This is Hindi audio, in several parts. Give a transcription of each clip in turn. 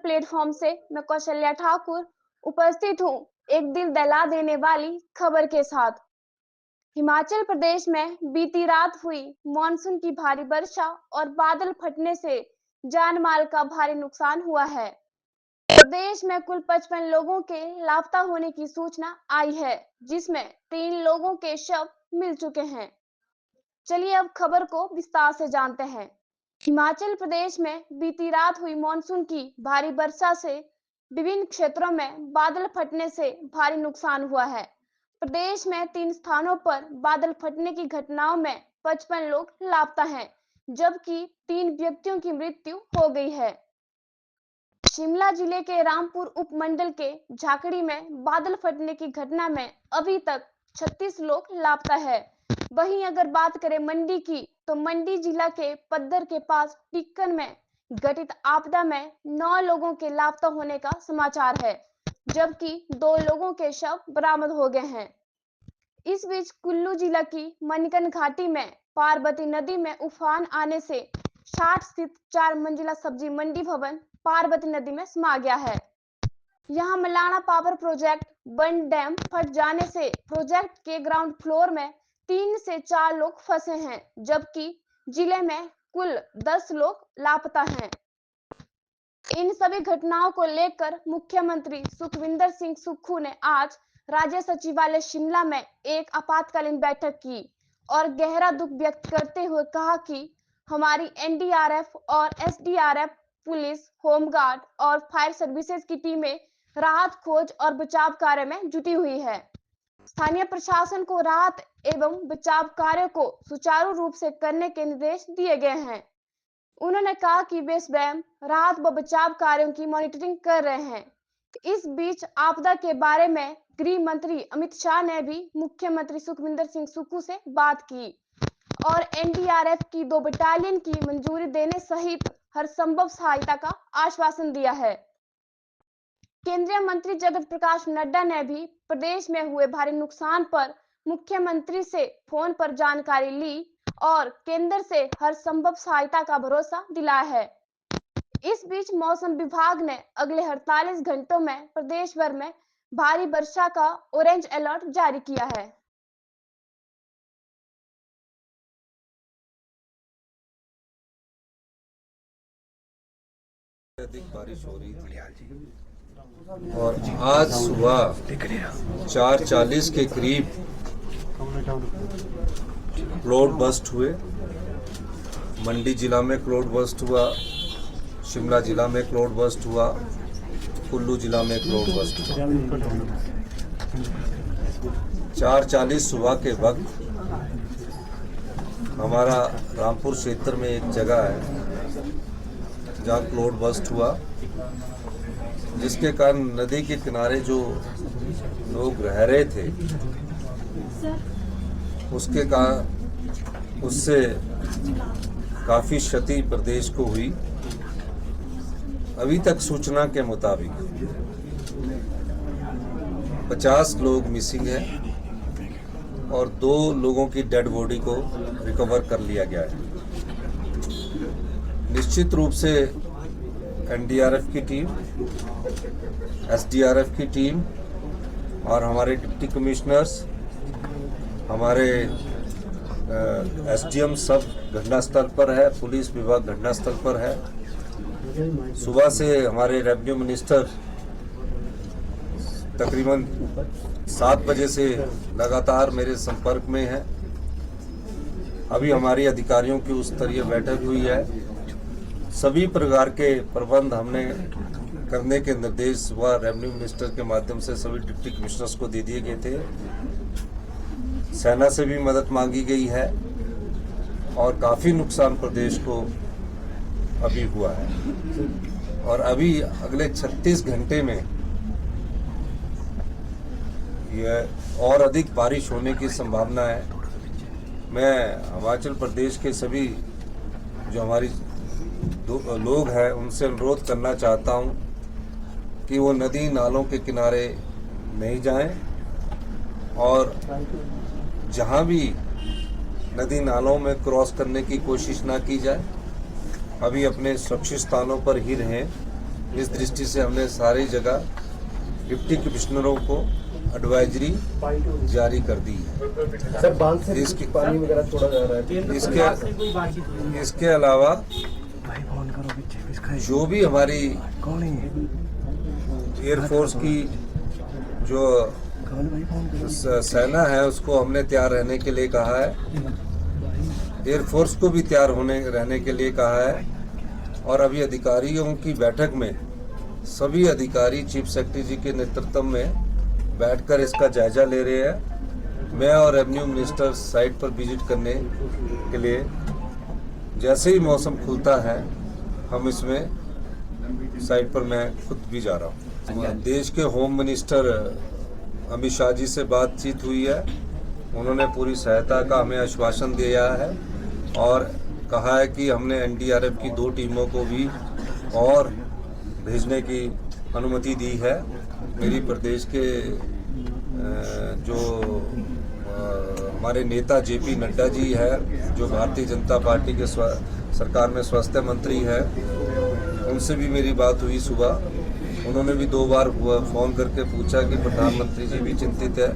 प्लेटफॉर्म से मैं कौशल्या ठाकुर उपस्थित हूँ एक दिल दहला देने वाली खबर के साथ। हिमाचल प्रदेश में बीती रात हुई मानसून की भारी वर्षा और बादल फटने से जान माल का भारी नुकसान हुआ है। प्रदेश में कुल 55 लोगों के लापता होने की सूचना आई है, जिसमें 3 लोगों के शव मिल चुके हैं। चलिए अब खबर को विस्तार से जानते हैं। हिमाचल प्रदेश में बीती रात हुई मानसून की भारी वर्षा से विभिन्न क्षेत्रों में बादल फटने से भारी नुकसान हुआ है। प्रदेश में 3 स्थानों पर बादल फटने की घटनाओं में 55 लोग लापता हैं, जबकि 3 व्यक्तियों की मृत्यु हो गई है। शिमला जिले के रामपुर उपमंडल के झाकड़ी में बादल फटने की घटना में अभी तक 36 लोग लापता है। वहीं अगर बात करें मंडी की, तो मंडी जिला के पद्दर के पास टिक्कन में घटित आपदा में 9 लोगों के लापता होने का समाचार है, जबकि 2 लोगों के शव बरामद हो गए हैं। इस बीच कुल्लू जिला की मणिकर्ण घाटी में पार्वती नदी में उफान आने से 60 स्थित 4 मंजिला सब्जी मंडी भवन पार्वती नदी में समा गया है। यहां मलाना पावर प्रोजेक्ट बंद डैम फट जाने से प्रोजेक्ट के ग्राउंड फ्लोर में 3 से 4 लोग फंसे हैं, जबकि जिले में कुल 10 लोग लापता हैं। इन सभी घटनाओं को लेकर मुख्यमंत्री सुखविंदर सिंह सुक्खू ने आज राज्य सचिवालय शिमला में एक आपातकालीन बैठक की और गहरा दुख व्यक्त करते हुए कहा कि हमारी एनडीआरएफ और एसडीआरएफ, पुलिस, होमगार्ड और फायर सर्विसेज की टीमें राहत खोज और बचाव कार्य में जुटी हुई है। स्थानीय प्रशासन को राहत एवं बचाव कार्य को सुचारू रूप से करने के निर्देश दिए गए हैं। उन्होंने कहा कि वे स्वयं राहत व बचाव कार्यों की मॉनिटरिंग कर रहे हैं। इस बीच आपदा के बारे में गृह मंत्री अमित शाह ने भी मुख्यमंत्री सुखविंदर सिंह सुक्खू से बात की और एनडीआरएफ की 2 बटालियन की मंजूरी देने सहित हर संभव सहायता का आश्वासन दिया है। केंद्रीय मंत्री जगत प्रकाश नड्डा ने भी प्रदेश में हुए भारी नुकसान पर मुख्यमंत्री से फोन पर जानकारी ली और केंद्र से हर संभव सहायता का भरोसा दिलाया है। इस बीच मौसम विभाग ने अगले 48 घंटों में प्रदेश भर में भारी वर्षा का ऑरेंज अलर्ट जारी किया है। अधिक बारिश हो रही थी और आज सुबह 4:40 के करीब क्लाउड बस्ट हुए। मंडी जिला में क्लाउड बस्ट हुआ, शिमला जिला में क्लाउड बस्ट हुआ, कुल्लू जिला में क्लाउड बस्ट हुआ। 4:40 सुबह के वक्त हमारा रामपुर क्षेत्र में एक जगह है जहाँ क्लाउड बस्ट हुआ, जिसके कारण नदी के किनारे जो लोग रह रहे थे उससे काफ़ी क्षति प्रदेश को हुई। अभी तक सूचना के मुताबिक 50 लोग मिसिंग हैं और 2 लोगों की डेड बॉडी को रिकवर कर लिया गया है। निश्चित रूप से एनडीआरएफ की टीम, एसडीआरएफ की टीम और हमारे डिप्टी कमिश्नर्स, हमारे एसडीएम सब घटनास्थल पर है, पुलिस विभाग घटनास्थल पर है। सुबह से हमारे रेवेन्यू मिनिस्टर तकरीबन 7 बजे से लगातार मेरे संपर्क में है। अभी हमारी अधिकारियों की उच्च स्तरीय बैठक हुई है। सभी प्रकार के प्रबंध हमने करने के निर्देश सुबह रेवेन्यू मिनिस्टर के माध्यम से सभी डिप्टी कमिश्नर्स को दे दिए गए थे। सेना से भी मदद मांगी गई है और काफ़ी नुकसान प्रदेश को अभी हुआ है और अभी अगले 36 घंटे में यह और अधिक बारिश होने की संभावना है। मैं हिमाचल प्रदेश के सभी जो हमारी लोग हैं उनसे अनुरोध करना चाहता हूं कि वो नदी नालों के किनारे नहीं जाएं और जहां भी नदी नालों में क्रॉस करने की कोशिश ना की जाए। अभी अपने सुरक्षित स्थानों पर ही रहें इस दृष्टि से हमने सारी जगह डिप्टी कमिश्नरों को एडवाइजरी जारी कर दी है। सर बांध से इसके पानी वगैरह छोड़ा जा रहा है। इसके अलावा जो भी हमारी एयरफोर्स की जो सेना है उसको हमने तैयार रहने के लिए कहा है, एयरफोर्स को भी तैयार रहने के लिए कहा है। और अभी अधिकारियों की बैठक में सभी अधिकारी चीफ सेक्रेटरी जी के नेतृत्व में बैठकर इसका जायजा ले रहे हैं। मैं और रेवेन्यू मिनिस्टर साइट पर विजिट करने के लिए जैसे ही मौसम खुलता है हम इसमें साइट पर मैं खुद भी जा रहा हूँ। देश के होम मिनिस्टर अमित शाह जी से बातचीत हुई है, उन्होंने पूरी सहायता का हमें आश्वासन दिया है और कहा है कि हमने एनडीआरएफ की 2 टीमों को भी और भेजने की अनुमति दी है। मेरी प्रदेश के जो हमारे नेता जेपी नड्डा जी है, जो भारतीय जनता पार्टी के सरकार में स्वास्थ्य मंत्री है, उनसे भी मेरी बात हुई सुबह। उन्होंने भी 2 बार फ़ोन करके पूछा कि प्रधानमंत्री जी भी चिंतित है।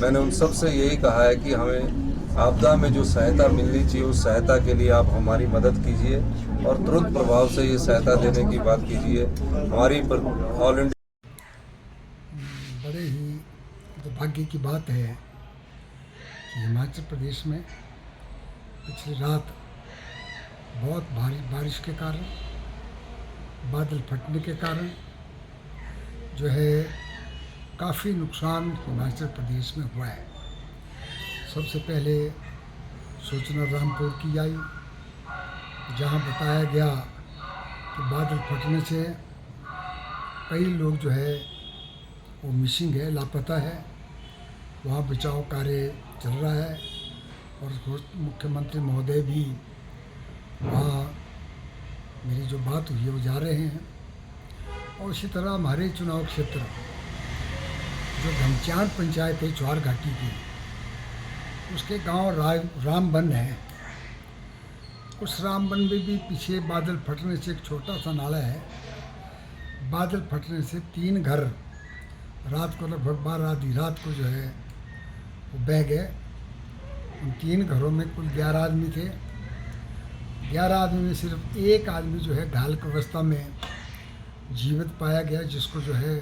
मैंने उन सब से यही कहा है कि हमें आपदा में जो सहायता मिलनी चाहिए उस सहायता के लिए आप हमारी मदद कीजिए और तुरंत प्रभाव से ये सहायता देने की बात कीजिए। हमारी ऑल इंडिया बड़े ही दुर्भाग्य की बात है कि हिमाचल प्रदेश में पिछली रात बहुत भारी बारिश के कारण, बादल फटने के कारण जो है काफ़ी नुकसान हिमाचल प्रदेश में हुआ है। सबसे पहले सूचना रामपुर की आई, जहां बताया गया कि बादल फटने से कई लोग जो है वो मिसिंग है, लापता है। वहाँ बचाव कार्य चल रहा है और मुख्यमंत्री महोदय भी वहाँ मेरी जो बात हुई है वो जा रहे हैं। और इसी तरह हमारे चुनाव क्षेत्र जो घमचान पंचायत है चौहार घाटी की, उसके गांव रामबन है। उस रामबन में भी पीछे बादल फटने से एक छोटा सा नाला है, बादल फटने से 3 घर रात को लगभग 12 आधी रात को जो है वो बह गए। उन 3 घरों में कुल 11 आदमी थे। 11 आदमी में सिर्फ एक आदमी जो है घायल अवस्था में जीवित पाया गया, जिसको जो है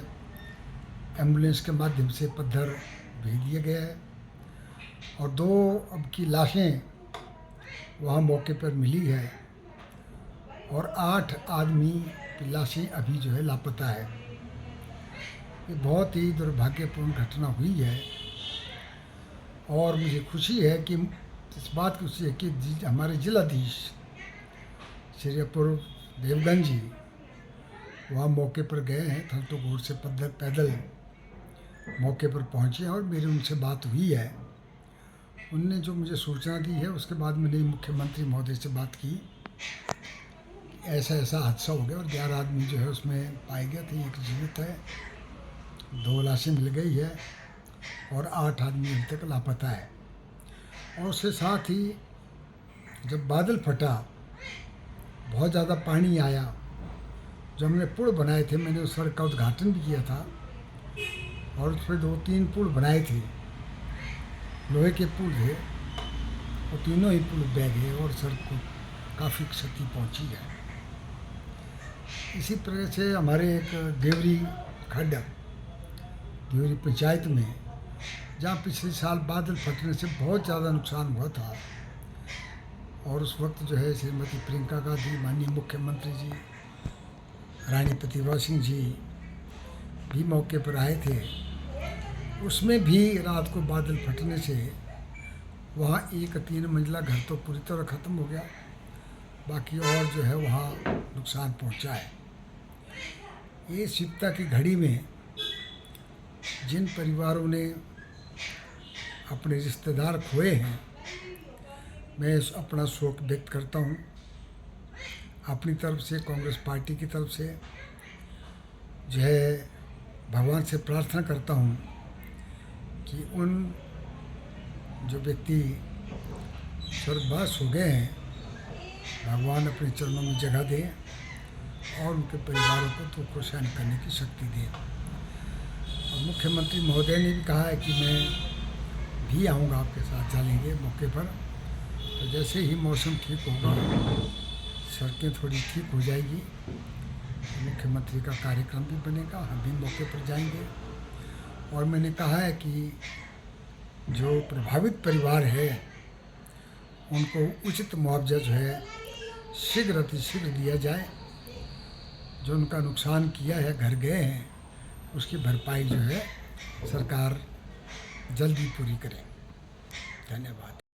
एम्बुलेंस के माध्यम से पद्धर भेज दिया गया है। और 2 अब की लाशें वहाँ मौके पर मिली है और 8 आदमी की लाशें अभी जो है लापता है। ये बहुत ही दुर्भाग्यपूर्ण घटना हुई है और मुझे खुशी है कि इस बात की खुशी है कि हमारे जिलाधीश श्री अपूर्व देवगन जी वहाँ मौके पर गए हैं। थल तो गोर से पैदल मौके पर पहुँचे और मेरी उनसे बात हुई है। उनने जो मुझे सूचना दी है उसके बाद मैंने मुख्यमंत्री महोदय से बात की, ऐसा ऐसा हादसा हो गया और 11 आदमी जो है उसमें पाए गए थे। एक जीवित है, 2 लाशें मिल गई है और 8 आदमी अभी तक लापता है। और उसके साथ ही जब बादल फटा, बहुत ज़्यादा पानी आया, जो हमने पुल बनाए थे, मैंने उस सड़क का उद्घाटन भी किया था और उस पर 2-3 पुल बनाए थे, लोहे के पुल थे, और तीनों ही पुल बह गए और सड़क को काफ़ी क्षति पहुंची है। इसी तरह से हमारे एक देवरी खड्डा, देवरी पंचायत में, जहाँ पिछले साल बादल फटने से बहुत ज़्यादा नुकसान हुआ था और उस वक्त जो है श्रीमती प्रियंका गांधी, माननीय मुख्यमंत्री जी, रानी प्रतिभा सिंह जी भी मौके पर आए थे। उसमें भी रात को बादल फटने से वहाँ 1-3 मंजिला घर तो पूरी तरह ख़त्म हो गया, बाकी और जो है वहाँ नुकसान पहुँचा है। ये शिवता की घड़ी में जिन परिवारों ने अपने रिश्तेदार खोए हैं, मैं अपना शोक व्यक्त करता हूँ। अपनी तरफ से, कांग्रेस पार्टी की तरफ से जो है भगवान से प्रार्थना करता हूँ कि उन जो व्यक्ति स्वर्गवास हो गए हैं, भगवान अपने चरणों में जगह दें और उनके परिवारों को दुख को सहन करने की शक्ति दे। और मुख्यमंत्री महोदय ने भी कहा है कि मैं भी आऊँगा, आपके साथ चलेंगे मौके पर। तो जैसे ही मौसम ठीक होगा, सड़कें थोड़ी ठीक हो जाएगी, तो मुख्यमंत्री का कार्यक्रम भी बनेगा, हम भी मौके पर जाएंगे। और मैंने कहा है कि जो प्रभावित परिवार है उनको उचित मुआवजा जो है शीघ्र अतिशीघ्र दिया जाए। जो उनका नुकसान किया है, घर गए हैं, उसकी भरपाई जो है सरकार जल्दी पूरी करे। धन्यवाद।